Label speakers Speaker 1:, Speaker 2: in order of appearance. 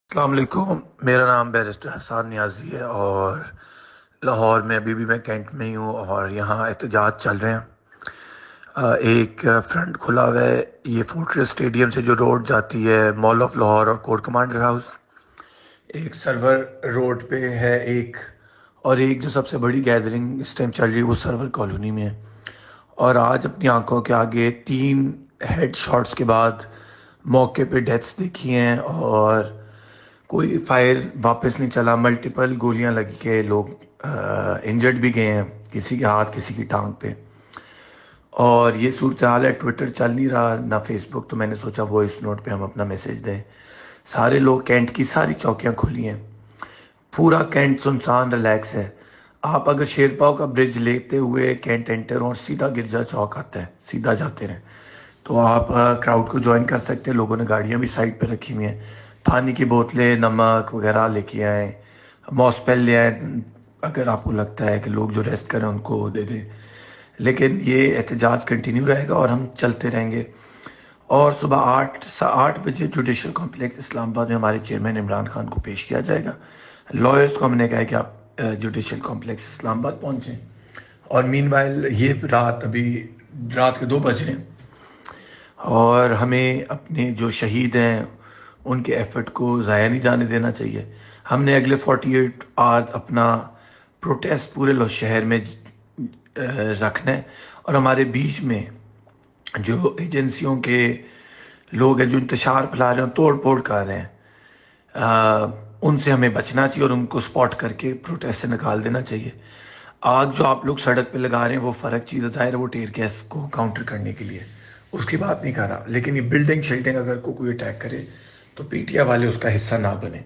Speaker 1: السلام علیکم، میرا نام بیرسٹر حسان نیازی ہے اور لاہور میں ابھی بھی میں کینٹ میں ہی ہوں اور یہاں احتجاج چل رہے ہیں۔ ایک فرنٹ کھلا ہوا ہے، یہ فورٹریس اسٹیڈیم سے جو روڈ جاتی ہے مال آف لاہور اور کورٹ کمانڈر ہاؤس، ایک سرور روڈ پہ ہے ایک، اور ایک جو سب سے بڑی گیدرنگ اس ٹائم چل رہی ہے وہ سرور کالونی میں ہے۔ اور آج اپنی آنکھوں کے آگے 3 ہیڈ شاٹس کے بعد موقع پہ ڈیتھس دیکھی ہیں اور کوئی فائر واپس نہیں چلا، ملٹیپل گولیاں لگی کے لوگ انجرڈ بھی گئے ہیں، کسی کے ہاتھ کسی کی ٹانگ پہ۔ اور یہ صورتحال ہے، ٹویٹر چل نہیں رہا نہ فیس بک، تو میں نے سوچا وائس نوٹ پہ ہم اپنا میسج دیں۔ سارے لوگ، کینٹ کی ساری چوکیاں کھلی ہیں، پورا کینٹ سنسان ریلیکس ہے۔ آپ اگر شیرپاؤ کا برج لیتے ہوئے کینٹ انٹر اور سیدھا گرجا چوک آتا ہے، سیدھا جاتے رہیں تو آپ کراؤڈ کو جوائن کر سکتے ہیں۔ لوگوں نے گاڑیاں بھی سائڈ پہ رکھی ہوئی ہیں، پانی کی بوتلیں، نمک وغیرہ لے کے آئیں، ماسپیل لے آئیں اگر آپ کو لگتا ہے کہ لوگ جو ریسٹ کریں ان کو دے دیں۔ لیکن یہ احتجاج کنٹینیو رہے گا اور ہم چلتے رہیں گے۔ اور صبح 8 بجے جوڈیشل کمپلیکس اسلام آباد میں ہمارے چیئرمین عمران خان کو پیش کیا جائے گا۔ لائرز کو ہم نے کہا ہے کہ آپ جوڈیشل کمپلیکس اسلام آباد پہنچیں۔ اور مین وائل یہ ابھی رات کے 2 بج رہے ہیں اور ہمیں اپنے جو شہید ہیں ان کے ایفرٹ کو ضائع نہیں جانے دینا چاہیے۔ ہم نے اگلے 48 آورز اپنا پروٹیسٹ پورے شہر میں رکھنا ہے، اور ہمارے بیچ میں جو ایجنسیوں کے لوگ ہیں جو انتشار پھیلا رہے ہیں، توڑ پھوڑ کر رہے ہیں، ان سے ہمیں بچنا چاہیے اور ان کو سپاٹ کر کے پروٹیسٹ سے نکال دینا چاہیے۔ آگ جو آپ لوگ سڑک پہ لگا رہے ہیں وہ فرق چیز ظاہر ہے، وہ ٹیئر گیس کو کاؤنٹر کرنے کے لیے، اس کی بات نہیں کر رہا، لیکن یہ بلڈنگ شلڈنگ اگر کوئی اٹیک کرے تو پی ٹی آئی والے اس کا حصہ نہ بنے۔